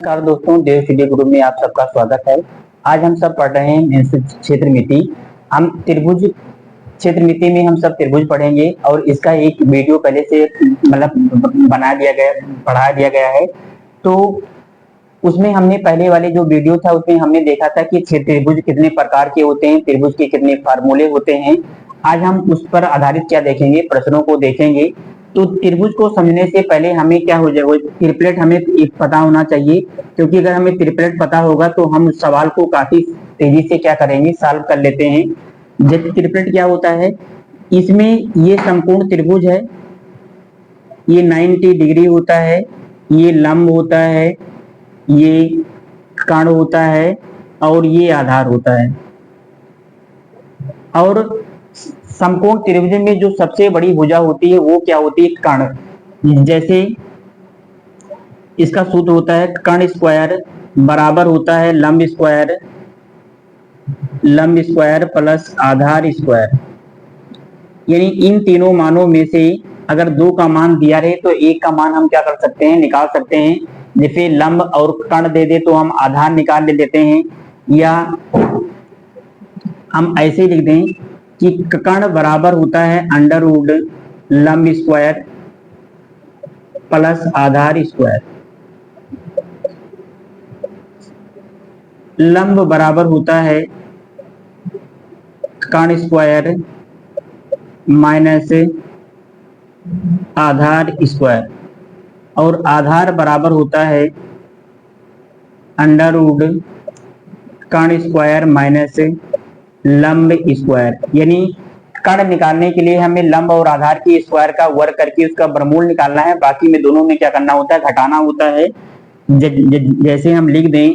नमस्कार दोस्तों, देव study group में आप सबका स्वागत है। आज हम सब पढ़ रहे हैं क्षेत्रमिति। हम त्रिभुज क्षेत्रमिति में हम सब त्रिभुज पढ़ेंगे और इसका एक वीडियो पहले से पढ़ा दिया गया है। तो उसमें हमने पहले वाले जो वीडियो था उसमें हमने देखा था कि त्रिभुज कितने प्रकार के होते हैं, त्रिभुज के कितने फार्मूले होते हैं। आज हम उस पर आधारित क्या देखेंगे, प्रश्नों को देखेंगे। तो त्रिभुज को समझने से पहले हमें क्या हो जाएगा, ट्रिपलेट हमें पता होना चाहिए, क्योंकि अगर हमें ट्रिपलेट पता होगा तो हम सवाल को काफी तेजी से क्या करेंगे, सॉल्व कर लेते हैं। जब ट्रिपलेट क्या होता है, इसमें ये संपूर्ण त्रिभुज है, ये 90 डिग्री होता है, ये लंब होता है, ये कर्ण होता है और ये आधार होता है। और समकोण त्रिभुज में जो सबसे बड़ी भुजा होती है वो क्या होती है, कर्ण। जैसे इसका सूत्र होता है कर्ण स्क्वायर बराबर होता है लंब स्क्वायर प्लस आधार स्क्वायर। यानी इन तीनों मानों में से अगर दो का मान दिया रहे तो एक का मान हम क्या कर सकते हैं, निकाल सकते हैं। जैसे लंब और कर्ण दे दे तो हम आधार निकाल लेते हैं, या हम ऐसे लिख दें कि कर्ण बराबर होता है अंडर रूट लंब स्क्वायर प्लस आधार स्क्वायर। लंब बराबर होता है कर्ण स्क्वायर माइनस आधार स्क्वायर, और आधार बराबर होता है अंडर रूट कर्ण स्क्वायर माइनस लंब स्क्वायर। यानी कर्ण निकालने के लिए हमें लंब और आधार की स्क्वायर का वर्ग करके उसका वर्गमूल निकालना है। बाकी में दोनों में क्या करना होता है, घटाना होता है। जैसे हम लिख दें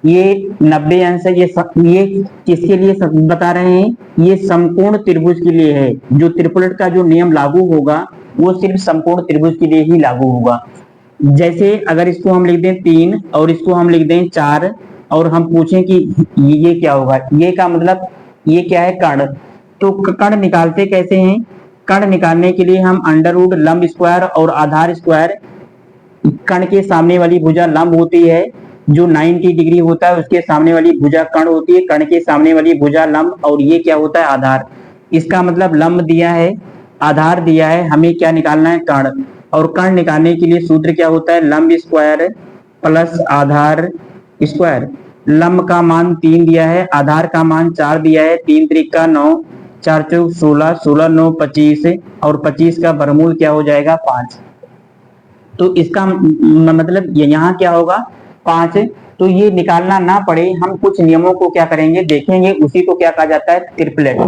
ये 90 अंश है, ये किसके लिए बता रहे हैं, ये समकोण त्रिभुज के लिए है। जो ट्रिपलेट का जो नियम लागू होगा वो सिर्फ समकोण त्रिभुज के लिए ही लागू होगा। जैसे अगर इसको हम लिख दें 3 और इसको हम लिख दें 4 और हम पूछें कि ये क्या होगा, ये का मतलब ये क्या है, कर्ण। तो कर्ण निकालते कैसे हैं, कर्ण निकालने के लिए हम अंडर रूट लंब स्क्वायर और आधार स्क्वायर, कर्ण के सामने वाली भुजा लंब होती है जो 90 डिग्री होता है, उसके सामने वाली भुजा कर्ण होती है, कर्ण के सामने वाली भुजा लंब, और ये क्या होता है, आधार। इसका मतलब लंब दिया है, आधार दिया है, हमें क्या निकालना है, कर्ण। और कर्ण निकालने के लिए सूत्र क्या होता है, लंब स्क्वायर प्लस आधार स्क्वायर। लंब का मान 3 दिया है, आधार का मान 4 दिया है, 3 त्रिका 9, 4 चौक 16, 16 9 25, और 25 का वर्गमूल क्या हो जाएगा, 5। तो इसका मतलब यहाँ क्या होगा, 5। तो ये निकालना ना पड़े, हम कुछ नियमों को क्या करेंगे, देखेंगे। उसी को क्या कहा जाता है, ट्रिपलेट।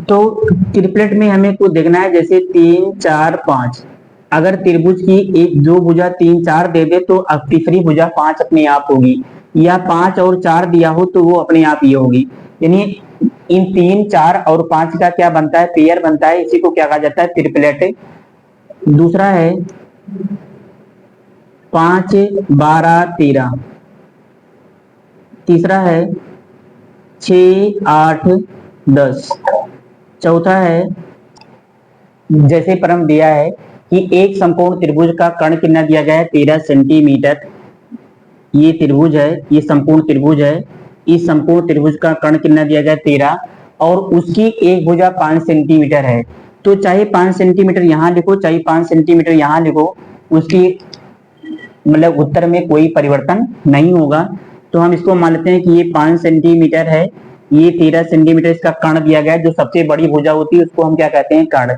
तो ट्रिपलेट में हमें कुछ देखना है, जैसे 3 4 5। अगर त्रिभुज की एक दो भुजा 3 4 दे दे तो अब तीसरी भुजा 5 अपने आप होगी, या 5 और 4 दिया हो तो वो अपने आप ये होगी। यानी इन 3 4 और 5 का क्या बनता है, पेयर बनता है। इसी को क्या कहा जाता है, ट्रिपलेट। दूसरा है 5 12 13। तीसरा है 6 8 10। चौथा है जैसे परम दिया है कि एक समकोण त्रिभुज का कर्ण कितना दिया गया है, 13 सेंटीमीटर। ये त्रिभुज है, ये संपूर्ण त्रिभुज है। इस संपूर्ण त्रिभुज का कर्ण कितना दिया गया है, 13, और उसकी एक भुजा 5 सेंटीमीटर है। तो चाहे 5 सेंटीमीटर यहाँ लिखो, चाहे 5 सेंटीमीटर यहाँ लिखो, उसकी मतलब उत्तर में कोई परिवर्तन नहीं होगा। तो हम इसको मान लेते हैं कि ये 5 सेंटीमीटर है, ये 13 सेंटीमीटर इसका कर्ण दिया गया है। जो सबसे बड़ी भुजा होती है उसको हम क्या कहते हैं, कर्ण।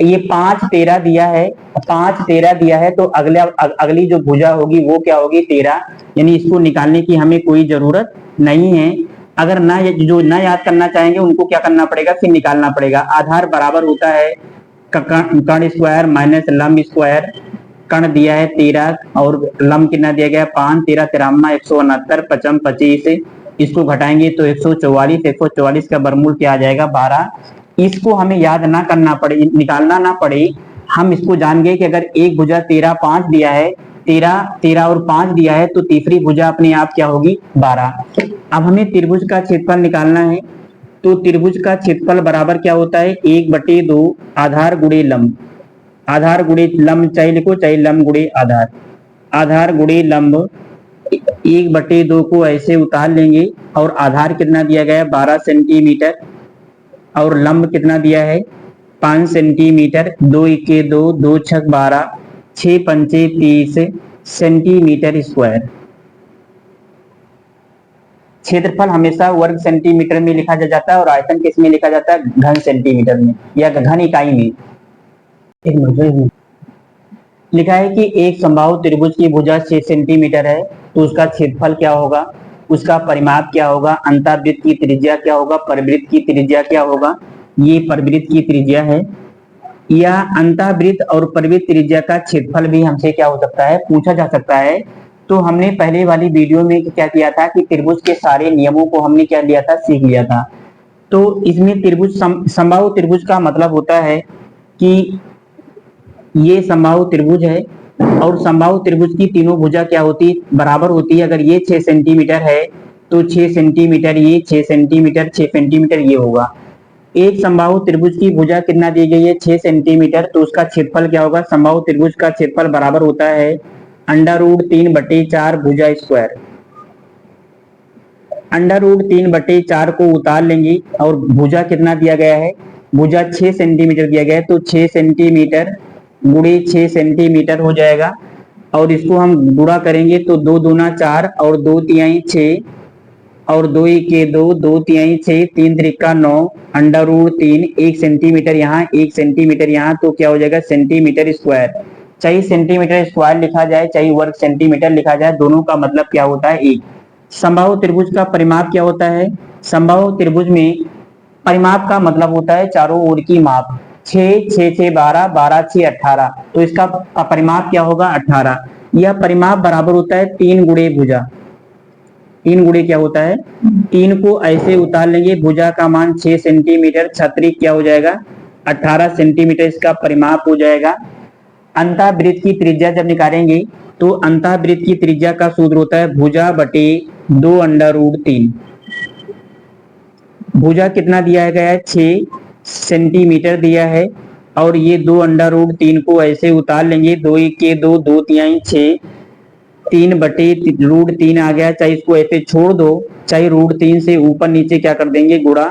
ये 5 13 दिया है, 5 13 दिया है, तो अगली जो भुजा होगी वो क्या होगी, 13। यानी इसको निकालने की हमें कोई जरूरत नहीं है। अगर जो ना याद करना चाहेंगे उनको क्या करना पड़ेगा, फिर निकालना पड़ेगा। आधार बराबर होता है कर्ण स्क्वायर माइनस लंब स्क्वायर। कर्ण दिया है 13 और लंब कितना दिया गया, 5 13 13 169 55 25। इसको घटाएंगे तो 144, 144 का वर्गमूल क्या आ जाएगा, 12। इसको हमें याद ना करना पड़े, निकालना ना पड़े, हम इसको जान गए कि अगर एक भुजा 13 5 दिया है, 13 13 और 5 दिया है, तो तीसरी भुजा अपने आप क्या होगी, 12। अब हमें त्रिभुज का क्षेत्रफल निकालना है। तो त्रिभुज का क्षेत्रफल बराबर क्या होता है, 1/2 आधार गुणे लंब। आधार गुणे लंब, चाहे लिखो चाहे लंब गुणे आधार, आधार गुणे लंब 1/2 को ऐसे उतार लेंगे और आधार कितना दिया गया है 12 सेंटीमीटर और लंब कितना दिया है 5 सेंटीमीटर, 2 1 2, 2 6 12, 6 पंचे 30 सेंटीमीटर स्क्वायर। क्षेत्रफल हमेशा वर्ग सेंटीमीटर में लिखा जाता है और आयतन किस में लिखा जाता है घन सेंटीमीटर में या घन इकाई में। एक मिनट, लिखा है कि एक समबाहु त्रिभुज की भुजा 6 सेंटीमीटर है तो उसका क्षेत्रफल क्या होगा, उसका परिमाप क्या होगा, अंतःवृत्त की त्रिज्या क्या होगा, परिवृत्त की त्रिज्या क्या होगा। ये परिवृत्त की त्रिज्या है या अंतःवृत्त और परिवृत्त त्रिज्या का क्षेत्रफल भी हमसे क्या हो सकता है पूछा जा सकता है। तो हमने पहले वाली वीडियो में क्या किया था कि त्रिभुज के सारे नियमों को हमने क्या लिया था सीख लिया था। तो इसमें त्रिभुज समबाहु त्रिभुज का मतलब होता है कि ये समबाहु त्रिभुज है और समबाहु त्रिभुज की तीनों भुजा क्या होती बराबर होती है। अगर ये 6 सेंटीमीटर है तो 6 सेंटीमीटर ये, 6 सेंटीमीटर 6 सेंटीमीटर ये होगा। एक समबाहु त्रिभुज की भुजा कितना दी गई है 6 सेंटीमीटर तो उसका क्षेत्रफल क्या होगा, समबाहु त्रिभुज का क्षेत्रफल बराबर होता है √3/4 भुजा स्क्वायर। √3/4 को उतार लेंगे और भुजा कितना दिया गया है, भुजा 6 सेंटीमीटर दिया गया है तो 6 सेंटीमीटर गुणे 6 सेंटीमीटर हो जाएगा और इसको हम गुणा करेंगे तो 2 दूना 4 और 2 तिहाई 6 और 2 1 2, 2 तिहाई 6, 3 त्रिका 9, √3, 1 सेंटीमीटर यहाँ 1 सेंटीमीटर यहाँ तो क्या हो जाएगा सेंटीमीटर स्क्वायर। चाहे सेंटीमीटर स्क्वायर लिखा जाए चाहे वर्ग सेंटीमीटर लिखा जाए दोनों का मतलब क्या होता है एक। समबाहु त्रिभुज का परिमाप क्या होता है, समबाहु त्रिभुज में परिमाप का मतलब होता है चारों ओर की माप। 6 6 6 12, 12 6 18 तो इसका परिमाप क्या होगा 18। यह परिमाप बराबर होता है 3 गुणे भुजा। 3 गुणे क्या होता है 3 को ऐसे उतार लेंगे, भुजा का मान 6 सेंटीमीटर, छतरी क्या हो जाएगा 18 सेंटीमीटर इसका परिमाप हो जाएगा। अंतःवृत्त की त्रिज्या जब निकालेंगे तो अंतःवृत्त की त्रिज्या का सूत्र होता है भुजा बटे 2√3। भुजा कितना दिया गया है 6 सेंटीमीटर दिया है और ये 2√3 को ऐसे उतार लेंगे, 2 1 2, 2 तिहाई 6, 3/√3 आ गया। चाहे इसको ऐसे छोड़ दो चाहे √3 से ऊपर नीचे क्या कर देंगे गुणा,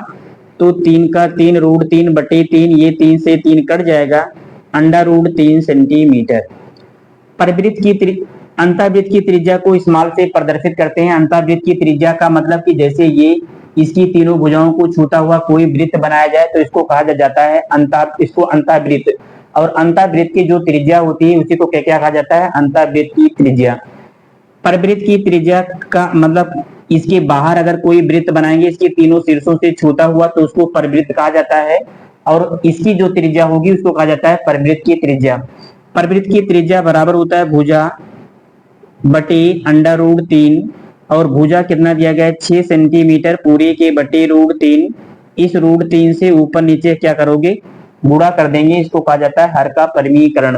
तो 3 का 3 √3/3 ये 3 से 3 कट जाएगा √3 सेंटीमीटर। परिवृत्त की अंतःवृत्त की त्रिज्या को स्मॉल से प्रदर्शित करते हैं। अंतःवृत्त की त्रिज्या का मतलब कि जैसे ये इसकी तीनों भुजाओं को छूता हुआ कोई वृत्त बनाया जाए तो इसको कहा जाता है इसको अंतःवृत्त। और अंतःवृत्त की जो त्रिज्या होती है उसी को क्या कहा जाता है अंतःवृत्त की त्रिज्या। परिवृत्त की त्रिज्या का मतलब इसके बाहर अगर कोई वृत्त बनाएंगे इसके तीनों शीर्षों से छूता हुआ तो उसको परिवृत्त कहा जाता है और इसकी जो त्रिज्या होगी उसको कहा जाता है परिवृत्त की त्रिज्या। परिवृत्त की त्रिज्या बराबर होता है भुजा बटे √3 और भुजा कितना दिया गया है 6 सेंटीमीटर पूरे के बटे √3। इस √3 से ऊपर नीचे क्या करोगे गुणा कर देंगे, इसको कहा जाता है हर का परिमीकरण।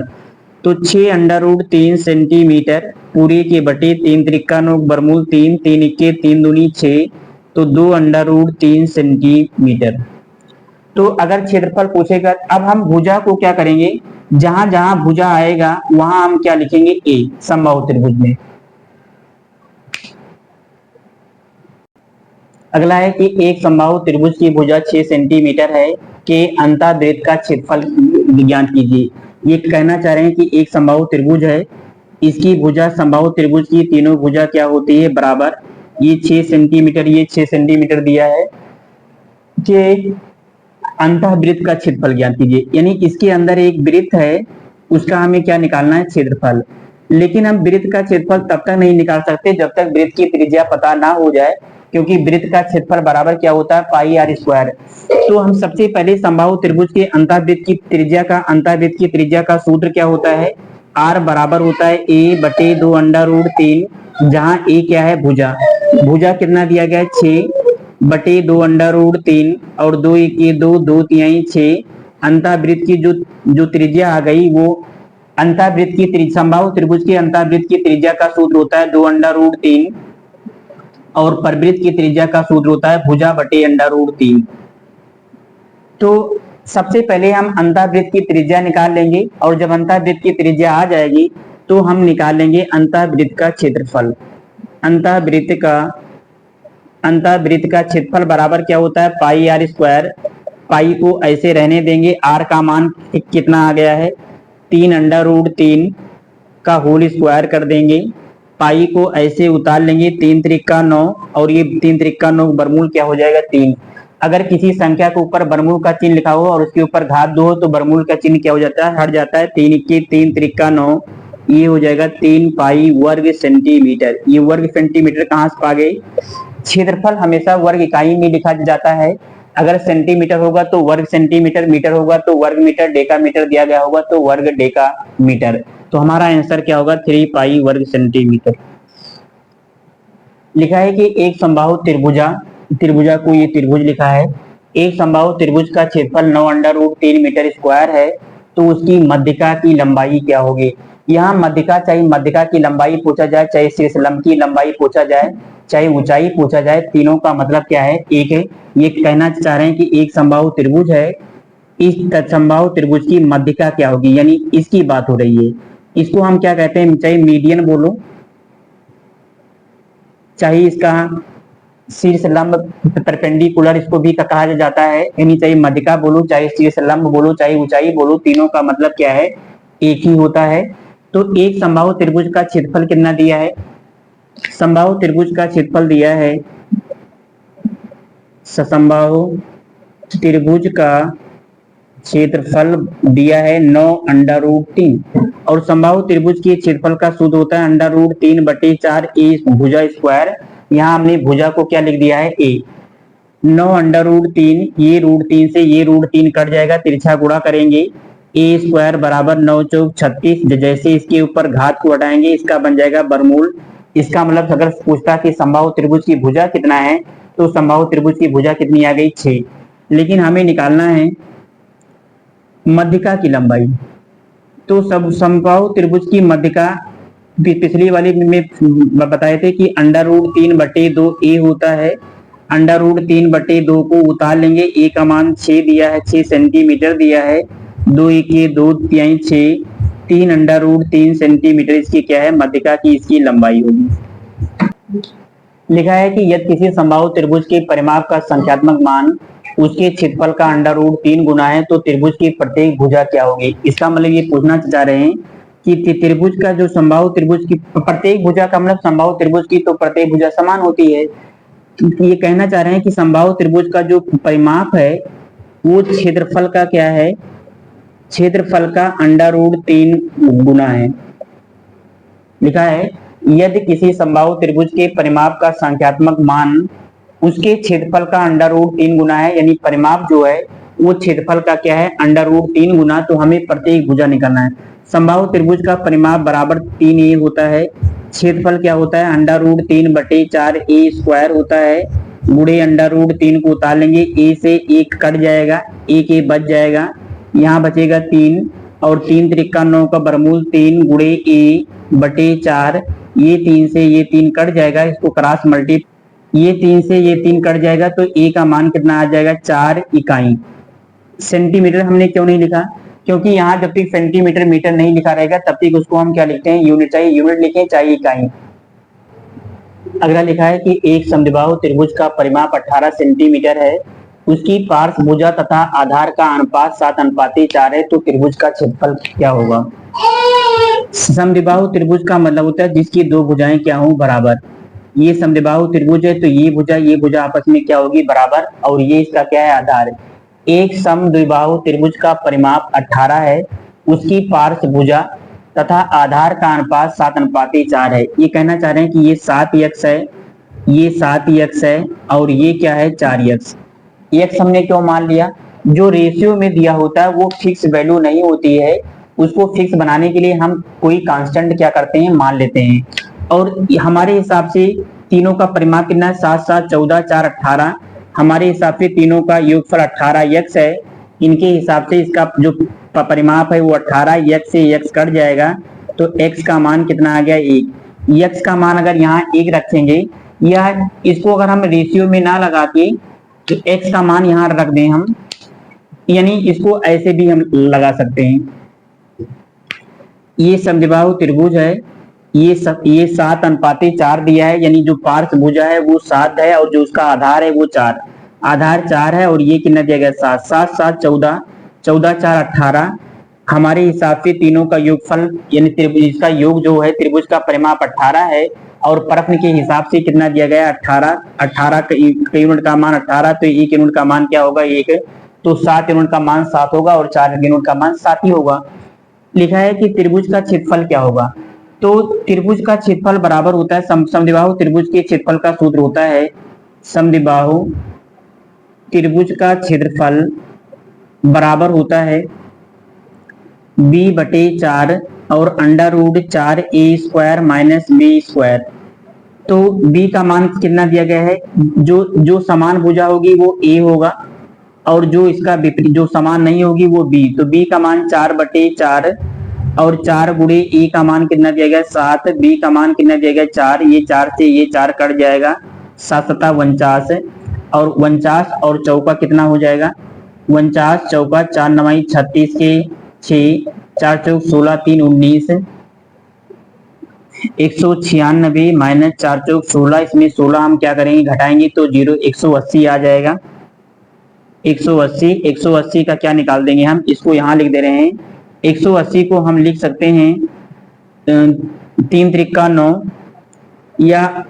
तो 6 √3 सेंटीमीटर पूरे के बटे 3 त्रिका 9 बरमूल 3, 3 1 3 दूनी 6 तो 2 √3 सेंटीमीटर। तो अगर क्षेत्रफल पूछेगा अब हम भुजा को क्या करेंगे, जहां जहां भुजा आएगा वहां हम क्या लिखेंगे ए समबाहु त्रिभुज में। अगला है कि एक समबाहु त्रिभुज की भुजा 6 सेंटीमीटर है के अंतःवृत्त का क्षेत्रफल ज्ञात कीजिए। ये कहना चाह रहे हैं कि एक समबाहु त्रिभुज है, इसकी भुजा समबाहु त्रिभुज की तीनों भुजा क्या होती है बराबर। ये 6 सेंटीमीटर ये 6 सेंटीमीटर दिया है कि अंतःवृत्त का क्षेत्रफल ज्ञात कीजिए। यानी इसके अंदर एक वृत्त है उसका हमें क्या निकालना है क्षेत्रफल। लेकिन हम वृत्त का क्षेत्रफल तब तक नहीं निकाल सकते जब तक वृत्त की त्रिज्या पता ना हो जाए, क्योंकि वृत्त का क्षेत्रफल बराबर क्या होता है πr²। तो हम सबसे पहले समबाहु त्रिभुज के अंतःवृत्त की त्रिज्या का सूत्र क्या होता है r बराबर होता है a बटे 2 √3, जहां a क्या है भुजा। भुजा कितना दिया गया है 6 बटे 2 √3 और 2 1 2, 2 तिहाई 6। अंतःवृत्त की जो त्रिज्या आ गई वो अंतःवृत्त की समबाहु त्रिभुज के अंतःवृत्त की त्रिज्या का सूत्र होता है 2 √3 और परिवृत्त की त्रिज्या का सूत्र होता है भुजा बटे √3। तो सबसे पहले हम अंतःवृत्त की त्रिज्या निकाल लेंगे और जब अंतःवृत्त की त्रिज्या आ जाएगी तो हम निकालेंगे अंतःवृत्त का क्षेत्रफल। अंतःवृत्त का क्षेत्रफल बराबर क्या होता है, पाई आर स्क्वायर। पाई को ऐसे रहने देंगे, आर का मान कितना आ गया है 3√3 का होल स्क्वायर कर देंगे। पाई को ऐसे उतार लेंगे, 3 त्रिका 9 और ये 3 त्रिका 9 वर्गमूल क्या हो जाएगा 3। अगर किसी संख्या के ऊपर वर्गमूल का चिन्ह लिखा हो और उसके ऊपर घात 2 हो तो वर्गमूल का चिन्ह क्या हो जाता है, हट जाता है। 3 इक्की 3 त्रिका 9, ये हो जाएगा 3 पाई वर्ग सेंटीमीटर। ये वर्ग सेंटीमीटर कहाँ से पा गए, क्षेत्रफल हमेशा वर्ग इकाई में लिखा जाता है। अगर सेंटीमीटर होगा तो वर्ग सेंटीमीटर, मीटर होगा तो वर्ग मीटर, डेका मीटर दिया गया होगा तो वर्ग डेका मीटर। तो हमारा आंसर क्या होगा 3 पाई वर्ग सेंटीमीटर। लिखा है कि एक समबाहु त्रिभुजा को ये त्रिभुज लिखा है, एक समबाहु त्रिभुज का क्षेत्रफल 9√3 मीटर स्क्वायर है, तो उसकी मध्यिका की लंबाई क्या होगी। यहाँ मध्यिका, चाहे मध्यिका की लंबाई पूछा जाए, चाहे शीर्ष लंब की लंबाई पूछा जाए, चाहे ऊंचाई पूछा जाए, तीनों का मतलब क्या है, एक है। ये कहना चाह रहे हैं कि एक समबाहु त्रिभुज है, इस समबाहु त्रिभुज की मध्यिका क्या होगी, यानी इसकी बात हो रही है। इसको हम क्या कहते हैं, चाहे मीडियन बोलो, चाहे इसका शीर्ष लंब परपेंडिकुलर इसको भी कहा जाता है, यानी चाहे मध्यिका बोलो, चाहे शीर्ष लंब बोलो, चाहे ऊंचाई बोलो, तीनों का मतलब क्या है, एक ही होता है। तो एक समबाहु त्रिभुज का क्षेत्रफल कितना दिया है, समबाहु त्रिभुज का क्षेत्रफल दिया है, समबाहु त्रिभुज का क्षेत्रफल दिया है 9√3 और समबाहु त्रिभुज के क्षेत्रफल का सूत्र होता है √3/4 ए भुजा स्क्वायर। यहाँ हमने भुजा को क्या लिख दिया है, ए। 9√3, ये √3 से ये √3 कट जाएगा, तिरछा गुणा करेंगे, ए स्क्वायर बराबर 9 चौक 36। जैसे इसके ऊपर घात को हटाएंगे इसका बन जाएगा वर्गमूल। इसका मतलब अगर पूछता कि समबाहु त्रिभुज की भुजा कितना है तो समबाहु त्रिभुज की भुजा कितनी आ गई 6। लेकिन हमें निकालना है मध्यिका की लंबाई। तो सब समबाहु त्रिभुज की मध्यिका पिछली वाली में बताए थे कि √3/2 ए होता है। √3/2 को उतार लेंगे, ए का मान 6 दिया है, 6 सेंटीमीटर दिया है, 2 1 2 3 6, 3 सेंटीमीटर इसकी क्या है मध्यिका की, इसकी लंबाई होगी। लिखा है कि यदि किसी समबाहु त्रिभुज के परिमाप का संख्यात्मक मान उसके क्षेत्रफल का √3 गुना है तो त्रिभुज की प्रत्येक भुजा क्या होगी। इसका मतलब ये पूछना चाह रहे हैं कि त्रिभुज का जो समबाहु त्रिभुज की प्रत्येक भुजा का मतलब समबाहु त्रिभुज की तो प्रत्येक भुजा समान होती है। ये कहना चाह रहे हैं कि समबाहु त्रिभुज का जो परिमाप है वो क्षेत्रफल का क्या है, क्षेत्रफल का √3 गुना है। लिखा है यदि किसी समबाहु त्रिभुज के परिमाप का संख्यात्मक मान उसके क्षेत्रफल का √3 गुना है, यानी परिमाप जो है वो क्षेत्रफल का क्या है √3 गुना, तो हमें प्रत्येक भुजा निकालना है। समबाहु त्रिभुज का परिमाप बराबर 3a होता है, क्षेत्रफल क्या होता है √3/4 ए स्क्वायर होता है, गुणे √3 को उतार लेंगे, ए से 1 कट जाएगा, 1 ए बच जाएगा, यहाँ बचेगा 3 और 3 त्रिका 9 का वर्गमूल 3 गुणे a/4, ये 3 से ये 3 कट जाएगा, इसको क्रॉस मल्टी, ये 3 से ये 3 कट जाएगा तो ए का मान कितना आ जाएगा 4 इकाई। सेंटीमीटर हमने क्यों नहीं लिखा, क्योंकि यहाँ जब तक सेंटीमीटर मीटर नहीं लिखा रहेगा तब तक उसको हम क्या लिखते हैं यूनिट, चाहिए यूनिट लिखें चाहे इकाई। अगला लिखा है कि एक समद्विबाहु त्रिभुज का परिमाप 18 सेंटीमीटर है, उसकी पार्श्व भुजा तथा आधार का अनुपात 7:4 है, तो त्रिभुज का क्षेत्रफल क्या होगा। समद्विबाहु त्रिभुज का मतलब होता है जिसकी दो भुजाएं क्या हो बराबर। ये समद्विबाहु त्रिभुज है तो ये भुजा आपस में क्या होगी बराबर, और ये इसका क्या है आधार। एक समद्विबाहु त्रिभुज का परिमाप 18 है, उसकी पार्श्व भुजा तथा आधार का अनुपात 7:4 है। ये कहना चाह रहे हैं कि ये 7x है, ये 7x है और ये क्या है 4x। x हमने क्यों मान लिया, जो रेशियो में दिया होता है वो फिक्स वैल्यू नहीं होती है, उसको फिक्स बनाने के लिए हम कोई कांस्टेंट क्या करते हैं मान लेते हैं। और हमारे हिसाब से तीनों का परिमाप कितना है 7 7 14 4 18, हमारे हिसाब से तीनों का योगफल 18x है, इनके हिसाब से इसका जो परिमाप है वो 18, x से x कट जाएगा तो x का मान कितना आ गया 1। x का मान अगर यहाँ 1 रखेंगे, यह इसको अगर हम रेशियो में ना लगा के तो x का मान यहाँ रख दें हम, यानी इसको ऐसे भी हम लगा सकते हैं। ये समद्विबाहु त्रिभुज है, ये 7:4 दिया है, यानी जो पार्श्व भुजा है वो 7 है और जो उसका आधार है वो 4, आधार 4 है और ये कितना दिया गया 7, 7 7 14, 14 4 18। हमारे हिसाब से तीनों का योगफल यानी त्रिभुज इसका योग जो है त्रिभुज का परिमाप 18 है और प्रश्न के हिसाब से कितना दिया गया 18, 18 का यूनिट का मान 18, तो एक यूनिट का मान क्या होगा 1, तो 7 यूनिट का मान 7 होगा और 4 यूनिट का मान 7 ही होगा। लिखा है कि त्रिभुज का क्षेत्रफल क्या होगा, तो त्रिभुज का क्षेत्रफल बराबर होता है समद्विबाहु त्रिभुज के क्षेत्रफल का सूत्र होता है समद्विबाहु त्रिभुज का क्षेत्रफल बराबर होता है b/4 और √4a² माइनस b²। तो b का मान कितना दिया गया है, जो समान भुजा होगी वो a होगा और जो इसका विपरीत जो समान नहीं होगी वो b, तो b का मान 4/4 और 4 गुणे a का मान कितना दिया गया 7, b का मान कितना दिया गया 4, ये 4 से ये 4 कट जाएगा, 7 7 49 और 49 और चौका कितना हो जाएगा 49 चौका 4 9 36 के 6, 4 चौक 16 3 19, 196 माइनस 4 चौक 16, इसमें 16 हम क्या करेंगे घटाएंगे तो 0, 180 आ जाएगा। 180 का क्या निकाल देंगे हम, इसको यहाँ लिख दे रहे हैं। 180 को हम लिख सकते हैं 3 त्रिका 9, या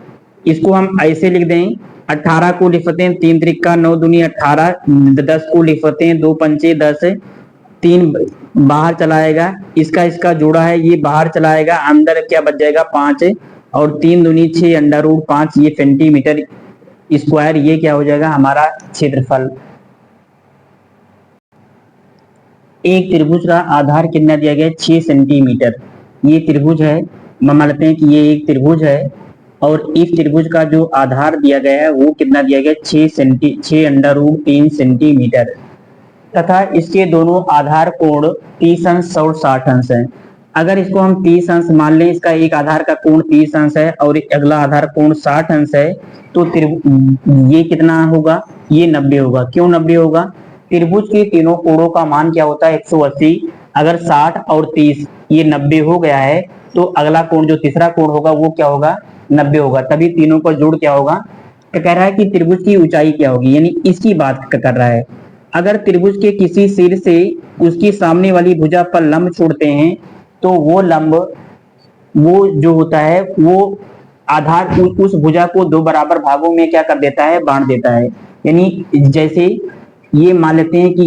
इसको हम ऐसे लिख दें 18 को लिख सकते हैं 3 त्रिका 9 दूनी 18, 10 को लिख सकते हैं 2 पंचे 10, 3 बाहर चलाएगा, इसका जोड़ा है ये बाहर चलाएगा, अंदर क्या बच जाएगा 5 और 3 दूनी 6 √5, ये सेंटीमीटर स्क्वायर, ये क्या हो जाएगा हमारा क्षेत्रफल। एक त्रिभुज का आधार कितना दिया गया 6 सेंटीमीटर, ये त्रिभुज है, मान लेते हैं कि ये एक त्रिभुज है और इस त्रिभुज का जो आधार दिया गया है वो कितना दिया गया 6 √3 सेंटीमीटर, तथा इसके दोनों आधार कोण 30 अंश और 60 अंश है। अगर इसको हम 30 अंश मान लें, इसका एक आधार का कोण 30 अंश है और अगला आधार कोण 60 अंश है, तो ये कितना होगा, ये 90 होगा। क्यों 90 होगा, त्रिभुज के तीनों कोणों का मान क्या होता है 180, अगर 60 और 30 ये 90 हो गया है तो अगला कोण जो तीसरा कोण होगा वो क्या होगा 90 होगा, तभी तीनों का जोड़ क्या होगा। तो कह रहा है कि त्रिभुज की ऊंचाई क्या होगी, यानी इसकी बात कर रहा है। अगर त्रिभुज के किसी सिर से उसकी सामने वाली भुजा पर लंब छोड़ते हैं तो वो लंब वो जो होता है वो आधार उस भुजा को 2 बराबर भागों में क्या कर देता है बांट देता है। यानी जैसे ये मान लेते हैं कि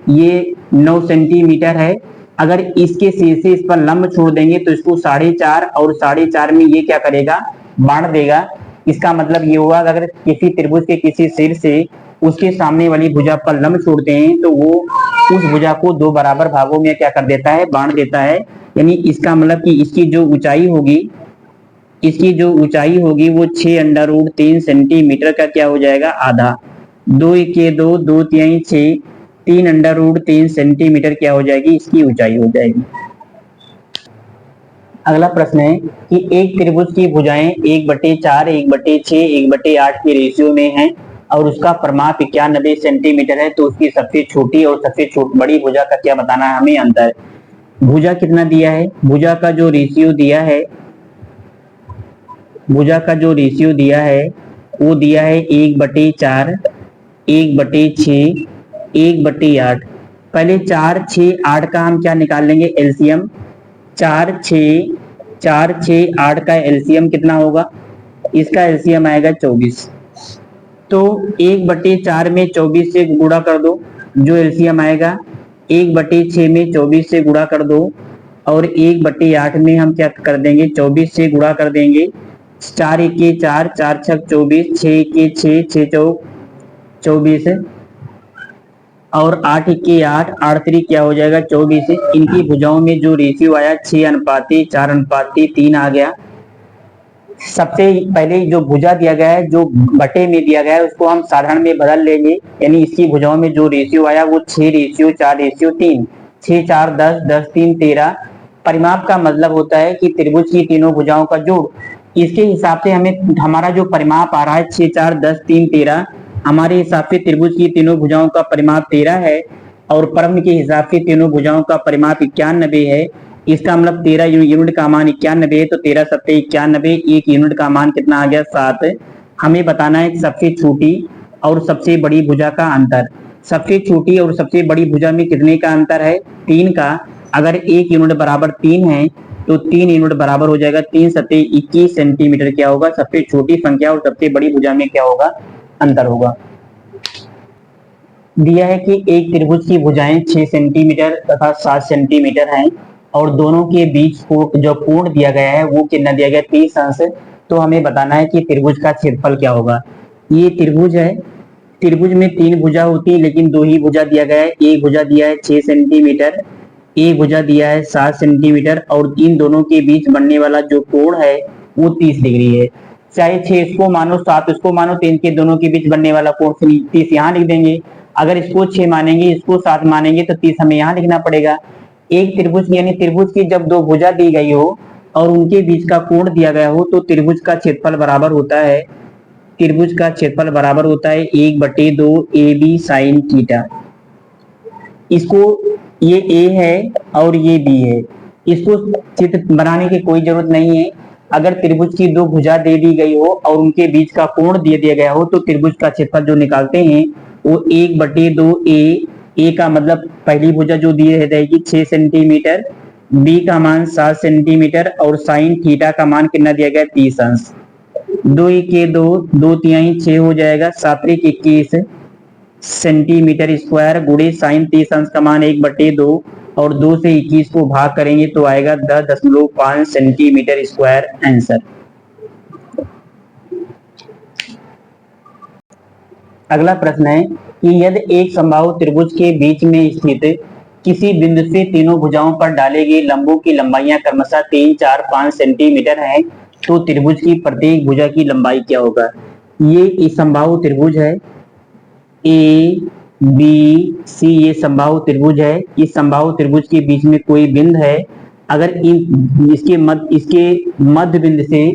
ये 9 सेंटीमीटर है, अगर इसके सिर से इस पर लंब छोड़ देंगे तो इसको 4.5 और 4.5 में ये क्या करेगा बांट देगा। इसका मतलब ये हुआ अगर किसी त्रिभुज के किसी सिर से उसके सामने वाली भुजा पर लंब छोड़ते हैं तो वो उस भुजा को 2 बराबर भागों में क्या कर देता है बांट देता है। यानी इसका मतलब कि इसकी जो ऊंचाई होगी वो 6 √3 सेंटीमीटर का क्या हो जाएगा आधा, 2 1 2 2 3 6, 3 √3 सेंटीमीटर क्या हो जाएगी इसकी ऊंचाई हो जाएगी। अगला प्रश्न है कि एक त्रिभुज की भुजाएं 1/4 1/6 1/8 के रेशियो में हैं और उसका परिमाप 91 सेंटीमीटर है, तो उसकी सबसे छोटी और सबसे बड़ी भुजा का क्या बताना है हमें अंतर। भुजा कितना दिया है, भुजा का जो रेशियो दिया है वो दिया है 1/4 1/6 1/8। पहले 4 6 8 का हम क्या निकाल लेंगे एलसीएम, 4 6 8 का एलसीएम कितना होगा, इसका एलसीएम आएगा 24। तो 1/4 में 24 से गुणा कर दो, जो एलसीएम आएगा 1/6 में 24 से गुणा कर दो और 1/8 में हम क्या कर देंगे 24 से गुणा कर देंगे। 4 1 4 4 6 24, 6 1 6 6 चौक 24 और 8 1 8 8 3 क्या हो जाएगा 24। इनकी भुजाओं में जो रेशियो आया 6:4:3 आ गया। सबसे पहले जो भुजा दिया गया है जो बटे में दिया गया है उसको हम साधारण में बदल लेंगे, यानी इसकी भुजाओं में जो रेशियो आया वो 6:4:3, 6 4 10 10 3 13। परिमाप का मतलब होता है कि त्रिभुज की तीनों भुजाओं का जोड़। इसके हिसाब से हमें हमारा जो परिमाप आ रहा है 6 4 10 3 13, हमारे हिसाब से त्रिभुज की तीनों भुजाओं का परिमाप 13 है और परम के हिसाब से तीनों भुजाओं का परिमाप 91 है। इसका मतलब 13 यूनिट का मान 91 है, तो 13 सत्ते 91, एक यूनिट का मान कितना आ गया 7। हमें बताना है सबसे छोटी और सबसे बड़ी भुजा का अंतर। सबसे छोटी और सबसे बड़ी भुजा में कितने का अंतर है? 3 का। अगर एक यूनिट बराबर 3 है तो 3 यूनिट बराबर हो जाएगा 3 सत्ते 21 सेंटीमीटर क्या होगा? सबसे छोटी संख्या और सबसे बड़ी भुजा में क्या होगा? अंतर होगा। दिया है कि एक त्रिभुज की भुजाएं 6 सेंटीमीटर तथा 7 सेंटीमीटर हैं और दोनों के बीच को जो कोण दिया गया है वो कितना दिया गया? 30 अंश। तो हमें बताना है कि त्रिभुज का क्षेत्रफल क्या होगा। ये त्रिभुज है, त्रिभुज में 3 भुजा होती है लेकिन 2 ही भुजा दिया गया है। एक भुजा दिया है 6 सेंटीमीटर, एक भुजा दिया है 7 सेंटीमीटर और इन दोनों के बीच बनने वाला जो कोण है वो 30 डिग्री है। चाहे 6 इसको मानो 7 इसको मानो, तो इनके दोनों के बीच बनने वाला कोण 30 यहाँ लिख देंगे। अगर इसको 6 मानेंगे इसको 7 मानेंगे तो 30 हमें यहाँ लिखना पड़ेगा। एक त्रिभुज यानी त्रिभुज की जब 2 भुजा दी गई हो और उनके बीच का कोण दिया गया हो तो त्रिभुज का क्षेत्रफल बराबर होता है, त्रिभुज का क्षेत्रफल बराबर होता है 1/2 AB साइन थीटा। इसको ये A है और ये B है, इसको चित्र बनाने की कोई जरूरत नहीं है। अगर त्रिभुज की 2 भुजा दे दी गई हो और उनके बीच का कोण दे दिया गया हो तो त्रिभुज का क्षेत्रफल जो निकालते हैं वो 1/2 A का मतलब पहली भुजा जो दी रहेगी 6 सेंटीमीटर, B का मान 7 सेंटीमीटर और साइन थीटा का मान कितना दिया गया? 30 अंश। 2 के 2, 2 तिहाई 6 हो जाएगा, 7 21 सेंटीमीटर स्क्वायर गुणे साइन 30 अंश का मान 1/2 और 2 से 21 को भाग करेंगे तो आएगा 10.5 सेंटीमीटर स्क्वायर आंसर। अगला प्रश्न है कि यदि एक समबाहु त्रिभुज के बीच में स्थित किसी बिंदु से तीनों भुजाओं पर डाले गए लंबों की लंबाइयां क्रमशः 3, 4, 5 सेंटीमीटर है तो त्रिभुज की प्रत्येक भुजा की लंबाई क्या होगा? ये समबाहु त्रिभुज है ए बी सी, ये समबाहु त्रिभुज है। इस समबाहु त्रिभुज के बीच में कोई बिंदु है, अगर इसके मध्य बिंदु से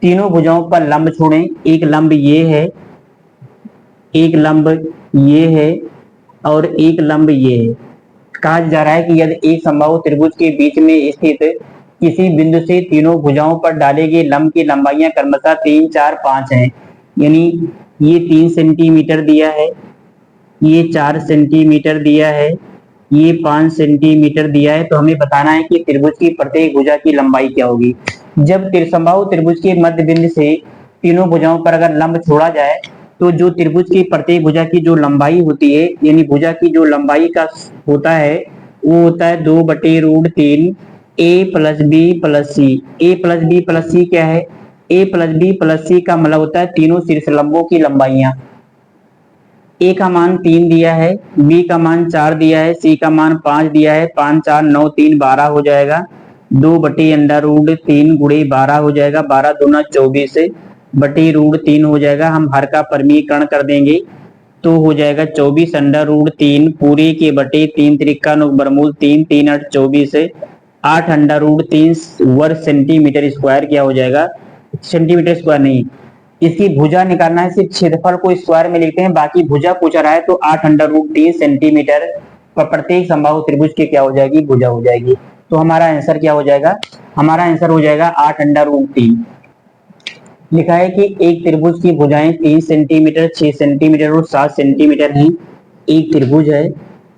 तीनों भुजाओं पर लंब छोड़ें, एक लंब ये है, एक लंब ये है और एक लंब ये है। कहा जा रहा है कि यदि एक समबाहु त्रिभुज के बीच में स्थित किसी बिंदु से तीनों भुजाओं पर डाले गए लंब की लंबाइयां क्रमशः 3, 4, 5 हैं, यानी ये 3 सेंटीमीटर दिया है, ये 4 सेंटीमीटर दिया है, ये 5 सेंटीमीटर दिया है, तो हमें बताना है कि त्रिभुज की प्रत्येक भुजा की लंबाई क्या होगी। जब समबाहु त्रिभुज के मध्य बिंदु से तीनों भुजाओं पर अगर लंब छोड़ा जाए तो जो त्रिभुज की प्रत्येक भुजा की जो लंबाई होती है, यानी भुजा की जो लंबाई का होता है वो होता है 2/√3 A + B + C। A + B + C क्या है? A + B + C का मतलब होता है तीनों शीर्ष लंबों की लंबाइयां। A का मान 3 दिया है, B का मान 4 दिया है, C का मान 5 दिया है, 5, 4, 9, 3, 12 हो जाएगा। 2/√3 गुणे 12 हो जाएगा, 12 दूना 24/√3 हो जाएगा। हम हर का परमीकरण कर देंगे तो हो जाएगा 24/√3 पूरे के बटे 3 त्रिका वर्गमूल 3, 3 8 24 8/√3 वर्ग सेंटीमीटर स्क्वायर क्या हो जाएगा? सेंटीमीटर स्क्वायर नहीं, इसकी भुजा निकालना है, सिर्फ क्षेत्रफल को स्क्वायर में लिखते हैं, बाकी भुजा पूछा रहा है तो 8/√3 सेंटीमीटर पर प्रत्येक समबाहु त्रिभुज की क्या हो जाएगी? भुजा हो जाएगी। तो हमारा आंसर क्या हो जाएगा? हमारा आंसर हो जाएगा 8/√3। लिखा है कि एक त्रिभुज की भुजाएं 3 सेंटीमीटर, 6 सेंटीमीटर और 7 सेंटीमीटर हैं। एक त्रिभुज है,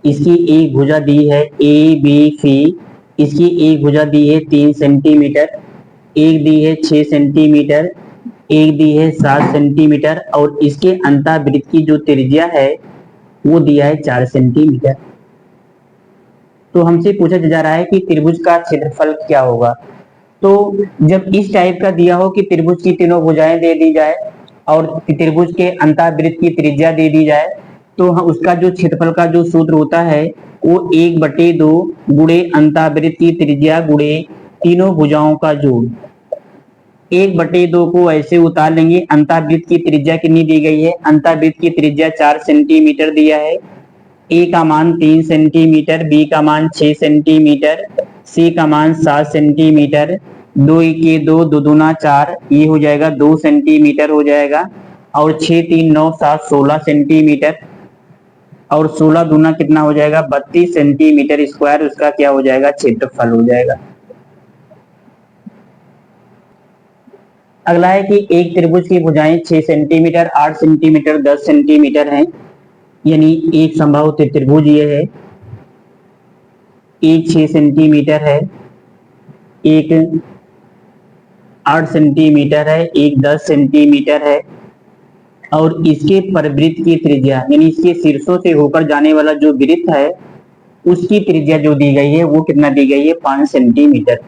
इसकी एक भुजा दी है ए बी सी, इसकी एक भुजा दी है 3 सेंटीमीटर, एक दी है 6 सेंटीमीटर, एक दी है 7 सेंटीमीटर और इसके अंतःवृत्त की जो त्रिज्या है वो दिया है 4 सेंटीमीटर। तो हमसे पूछा जा रहा है कि त्रिभुज का क्षेत्रफल क्या होगा। तो जब इस टाइप का दिया हो कि त्रिभुज की तीनों भुजाएं दे दी जाए और त्रिभुज के अंतःवृत्त की त्रिज्या दे दी जाए तो उसका जो क्षेत्रफल का जो सूत्र होता है वो 1/2 गुणे अंतःवृत्त की त्रिज्या गुणे तीनों भुजाओं का जोड़। 1/2 को ऐसे उतार लेंगे, अंतःवृत्त की त्रिज्या कितनी दी गई है? अंतःवृत्त की त्रिज्या 4 सेंटीमीटर दिया है, ए का मान 3 सेंटीमीटर, बी का मान 6 सेंटीमीटर, सी का मान 7 सेंटीमीटर, 2 के 2, 2 दूना 4, ये हो जाएगा 2 सेंटीमीटर हो जाएगा और 6, 3, 9, 7, 16 सेंटीमीटर और 16 दूना कितना हो जाएगा 32 सेंटीमीटर स्क्वायर उसका क्या हो जाएगा क्षेत्रफल हो जाएगा। अगला है कि एक त्रिभुज की भुजाएं 6 सेंटीमीटर 8 सेंटीमीटर 10 सेंटीमीटर है, यानी एक समबाहु त्रिभुज ये है, एक 6 सेंटीमीटर है, एक 8 सेंटीमीटर है, एक 10 सेंटीमीटर है, और इसके परिवृत्त की त्रिज्या यानी इसके शीर्षों से होकर जाने वाला जो वृत्त है उसकी त्रिज्या जो दी गई है वो कितना दी गई है 5 सेंटीमीटर।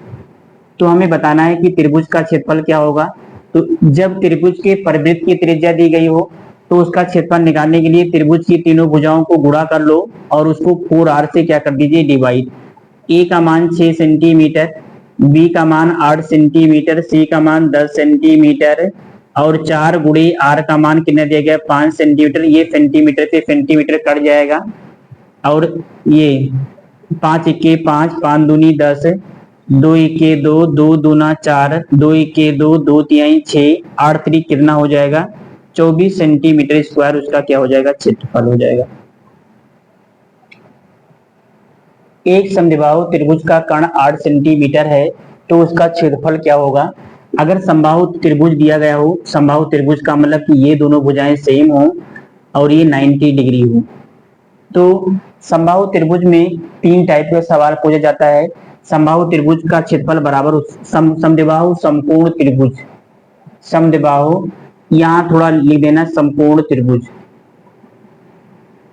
तो हमें बताना है कि त्रिभुज का क्षेत्रफल क्या होगा। तो जब त्रिभुज के परिवृत्त की त्रिज्या दी गई हो तो उसका क्षेत्रफल निकालने के लिए त्रिभुज की तीनों भुजाओं को गुणा कर लो और उसको 4r से क्या कर दीजिए डिवाइड। ए का मान 6 सेंटीमीटर, बी का मान 8 सेंटीमीटर, सी का मान 10 सेंटीमीटर और 4 गुणे आर का मान कितना दिया गया 5 सेंटीमीटर। ये सेंटीमीटर से सेंटीमीटर कट जाएगा और ये 5 इक्के 5, 5 दूनी 10, 2 इक्के 2, 2 दूना 4, 2 इक्के 2, 2 तिहाई 6, 8 त्रिक कितना हो जाएगा 24 सेंटीमीटर स्क्वायर उसका क्या हो जाएगा क्षेत्रफल हो जाएगा। एक समद्विबाहु त्रिभुज का कर्ण 8 सेंटीमीटर है तो उसका क्षेत्रफल क्या होगा। अगर समबाहु त्रिभुज दिया गया हो, समबाहु त्रिभुज का मतलब कि ये दोनों भुजाएं सेम हो और ये 90 डिग्री हो, तो समबाहु त्रिभुज में 3 टाइप का सवाल पूछा जाता है। समबाहु त्रिभुज का क्षेत्रफल बराबर समद्विबाहु समकोण त्रिभुज, समद्विबाहु यहाँ थोड़ा लिख देना समकोण त्रिभुज।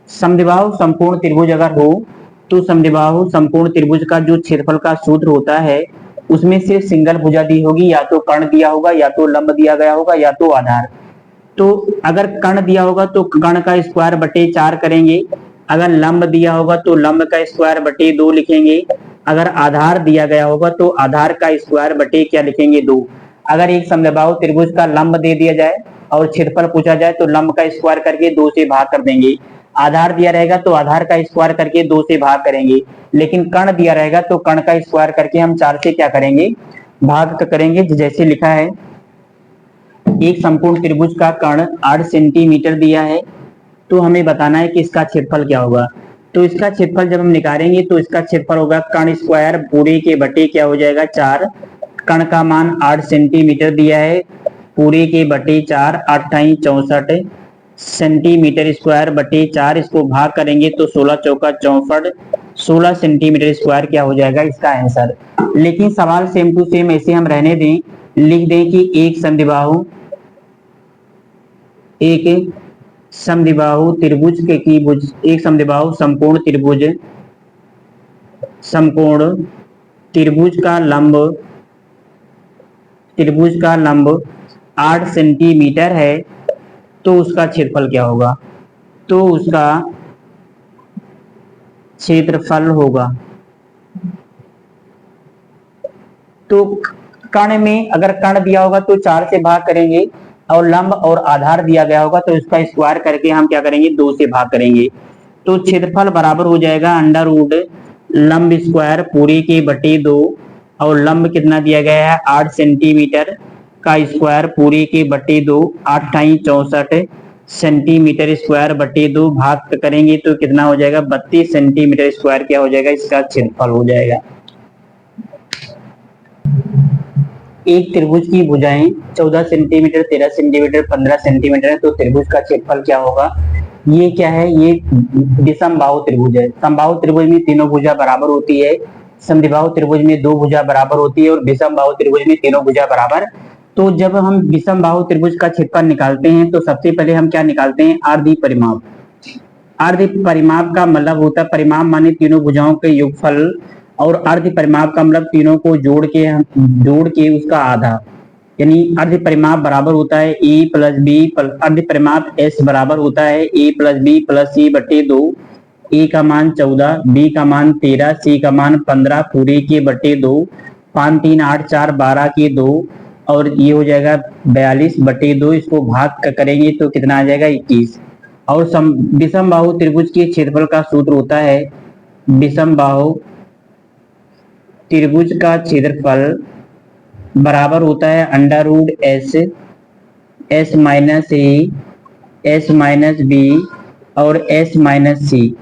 समद्विबाहु समकोण त्रिभुज अगर हो तो समद्विबाहु समकोण त्रिभुज का जो क्षेत्रफल का सूत्र होता है उसमें सिर्फ सिंगल भुजा दी होगी, या तो कर्ण दिया होगा या तो लंब दिया गया होगा या तो आधार। तो अगर कर्ण दिया होगा तो कर्ण का स्क्वायर बटे 4 करेंगे, अगर लंब दिया होगा तो लंब का स्क्वायर बटे 2 लिखेंगे, अगर आधार दिया गया होगा तो आधार का स्क्वायर बटे क्या लिखेंगे 2। अगर एक समद्विबाहु त्रिभुज का लंब दे दिया जाए और क्षेत्रफल पूछा जाए तो लंब का स्क्वायर करके 2 से भाग कर देंगे, आधार दिया रहेगा तो आधार का स्क्वायर करके 2 से भाग करेंगे, लेकिन कर्ण दिया रहेगा तो कर्ण का स्क्वायर करके हम 4 से क्या करेंगे भाग करेंगे। जैसे लिखा है एक समकोण त्रिभुज का कर्ण 8 सेंटीमीटर दिया है तो हमें बताना है कि इसका क्षेत्रफल क्या होगा। तो इसका क्षेत्रफल जब हम निकालेंगे तो इसका क्षेत्रफल होगा कर्ण स्क्वायर पूरे के बटे क्या हो जाएगा 4, कर्ण का मान 8 सेंटीमीटर दिया है पूरे के बटे 4, 8 64 सेंटीमीटर स्क्वायर बटे 4, इसको भाग करेंगे तो 16 चौका 64, 16 सेंटीमीटर स्क्वायर क्या हो जाएगा इसका आंसर। लेकिन सवाल सेम टू सेम ऐसे हम रहने दें, लिख दें कि एक समद्विबाहु त्रिभुज की एक समद्विबाहु समकोण त्रिभुज का लंब 8 सेंटीमीटर है तो उसका क्षेत्रफल क्या होगा। तो उसका क्षेत्रफल होगा, तो कर्ण में अगर कर्ण दिया होगा तो 4 से भाग करेंगे और लंब और आधार दिया गया होगा तो इसका स्क्वायर करके हम क्या करेंगे 2 से भाग करेंगे। तो क्षेत्रफल बराबर हो जाएगा अंडर रूट लंब स्क्वायर पूरे के बटे 2 और लंब कितना दिया गया है 8 सेंटीमीटर का स्क्वायर पूरे के बटे 2, 8 64 सेंटीमीटर स्क्वायर बटे 2 भाग करेंगे तो कितना हो जाएगा 32 सेंटीमीटर स्क्वायर क्या हो जाएगा इसका क्षेत्रफल हो जाएगा। एक त्रिभुज की भुजाएं 14 सेंटीमीटर 13 सेंटीमीटर 15 सेंटीमीटर है तो त्रिभुज का क्षेत्रफल क्या होगा। ये क्या है, ये विषमबाहु त्रिभुज है। समबाहु त्रिभुज में तीनों भुजा बराबर होती है, समद्विबाहु त्रिभुज में 2 भुजा बराबर होती है और विषमबाहु त्रिभुज में तीनों भुजा बराबर। तो जब हम विषमबाहु त्रिभुज का क्षेत्रफल निकालते हैं तो सबसे पहले हम क्या निकालते हैं अर्ध परिमाप। अर्ध परिमाप का मतलब होता है, परिमाप माने तीनों भुजाओं के योगफल और अर्ध परिमाप का मतलब तीनों को जोड़ के उसका आधा, यानी अर्ध परिमाप बराबर होता है ए प्लस बी, अर्ध परिमाप एस बराबर होता है ए प्लस बी प्लस सी बटे 2, ए का मान 14, बी का मान 13, सी का मान 15 पूरे के बटे 2, 5 3 8 4 12 के 2 और ये हो जाएगा 42 बटे 2, इसको भाग करेंगे तो कितना आ जाएगा 21। और विषमबाहु त्रिभुज के क्षेत्रफल का सूत्र होता है विषमबाहु त्रिभुज का क्षेत्रफल बराबर होता है under root S minus A S minus B और s माइनस सी।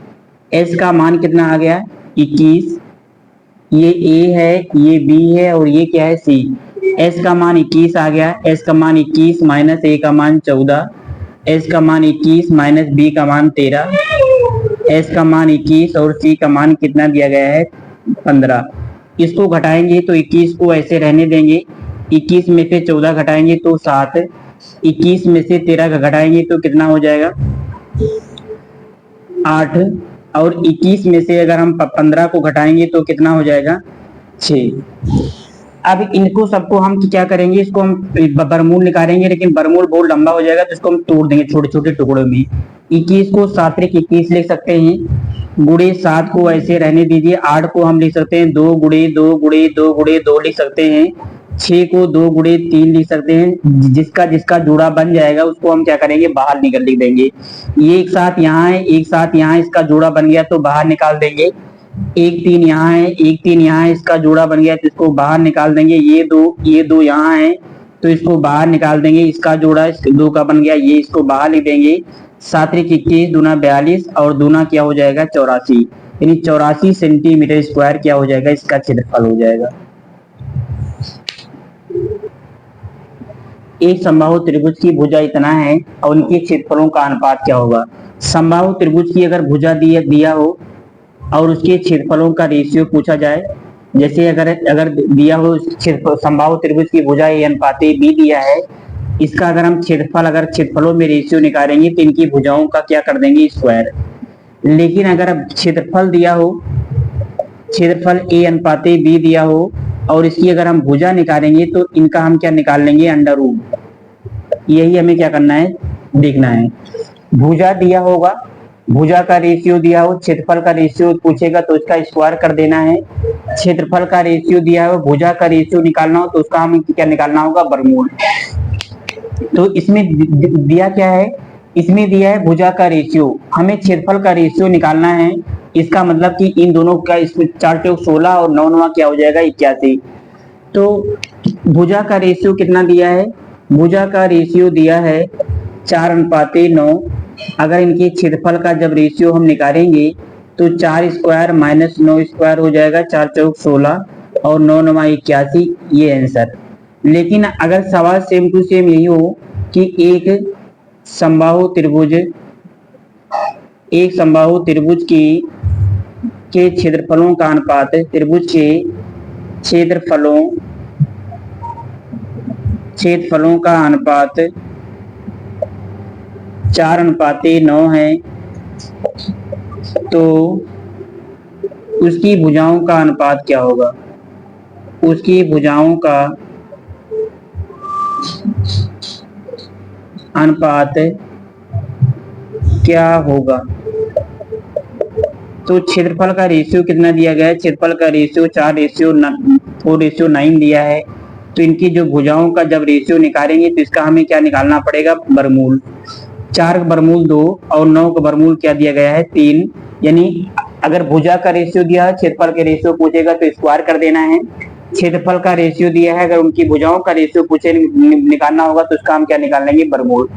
s का मान कितना आ गया 21, ये a है, ये b है और ये क्या है c। s का मान 21 आ गया, s का मान 21 माइनस a का मान 14, s का मान 21 माइनस b का मान 13, s का मान 21 और c का मान कितना दिया गया है 15। इसको घटाएंगे तो 21 को ऐसे रहने देंगे, 21 में से 14 घटाएंगे तो 7, 21 में से 13 घटाएंगे तो कितना हो जाएगा 8, और 21 में से अगर हम 15 को घटाएंगे तो कितना हो जाएगा 6। अब इनको सबको हम क्या करेंगे, इसको हम बर्मूल निकालेंगे, लेकिन बर्मूल बहुत लंबा हो जाएगा तो इसको हम तोड़ देंगे छोटे छोटे टुकड़ों में। 21 को 7 21 लिख सकते हैं, गुणे 7 को ऐसे रहने दीजिए, 8 को हम लिख सकते हैं 2 गुणे 2 गुणे 2 गुणे 2 लिख सकते हैं, 6 को 2 गुणे 3 लिख सकते हैं। जिसका जिसका जोड़ा बन जाएगा उसको हम क्या करेंगे बाहर निकल लिख देंगे। ये एक साथ यहाँ है, एक साथ यहाँ, इसका जोड़ा बन गया तो बाहर निकाल देंगे। 1 3 यहाँ है, 1 3 यहाँ है, इसका जोड़ा बन गया तो इसको बाहर निकाल देंगे। ये दो यहाँ है तो इसको बाहर निकाल देंगे, इसका जोड़ा इस 2 का बन गया, ये इसको बाहर लिख देंगे। 7 21 दूना 42 और दूना क्या हो जाएगा 84, यानी 84 सेंटीमीटर स्क्वायर क्या हो जाएगा इसका क्षेत्रफल हो जाएगा। एक समबाहु त्रिभुज की भुजा इतना है और उनके क्षेत्रफलों का अनुपात क्या होगा। समबाहु त्रिभुज की अगर भुजा दिया हो और उसके क्षेत्रफलों का रेशियो पूछा जाए, जैसे अगर दिया हो समबाहु त्रिभुज की भुजा a अनुपात b दिया है, इसका अगर हम क्षेत्रफलों में रेशियो निकालेंगे तो इनकी भुजाओं का क्या कर देंगे स्क्वायर। लेकिन अगर क्षेत्रफल दिया हो, क्षेत्रफल a अनुपात b दिया हो और इसकी अगर हम भुजा निकालेंगे तो इनका हम क्या निकाल लेंगे अंडर रूट। यही हमें क्या करना है देखना है। भुजा दिया होगा, भुजा का रेशियो दिया हो, क्षेत्रफल का रेशियो पूछेगा तो इसका स्क्वायर कर देना है। क्षेत्रफल का रेशियो दिया हो, भुजा का रेशियो निकालना हो तो उसका हमें क्या निकालना होगा वर्गमूल। तो इसमें दिया क्या है, इसमें दिया है भुजा का रेशियो, हमें क्षेत्रफल का रेशियो निकालना है। इसका मतलब कि इन दोनों का इसमें 4 चौक 16 और 9 9 क्या हो जाएगा 81। तो भुजा का रेशियो कितना दिया है, भुजा का रेशियो दिया है 4 अनुपात 9। अगर इनके क्षेत्रफल का जब रेशियो हम निकालेंगे तो 4 स्क्वायर माइनस 9 स्क्वायर हो जाएगा, 4 चौक 16 और 9 9 81, ये आंसर। लेकिन अगर सवाल सेम टू सेम यही हो कि एक समबाहु त्रिभुज के क्षेत्रफलों का अनुपात, त्रिभुज के क्षेत्रफलों का अनुपात 4 अनुपात 9 है, तो उसकी भुजाओं का अनुपात क्या होगा, उसकी भुजाओं का अनुपात क्या होगा। तो क्षेत्रफल का रेशियो कितना दिया गया है, क्षेत्रफल का रेशियो 4:4:9 दिया है। तो इनकी जो भुजाओं का जब रेशियो निकालेंगे तो इसका हमें क्या निकालना पड़ेगा वर्गमूल। 4 वर्गमूल 2 और 9 का वर्गमूल क्या दिया गया है 3। यानी अगर भुजा का रेशियो दिया है, क्षेत्रफल के रेशियो पूछेगा तो स्क्वायर कर देना है। क्षेत्रफल का रेशियो दिया है, अगर उनकी भुजाओं का रेशियो पूछे निकालना होगा तो उसका हम क्या निकाल लेंगे वर्गमूल।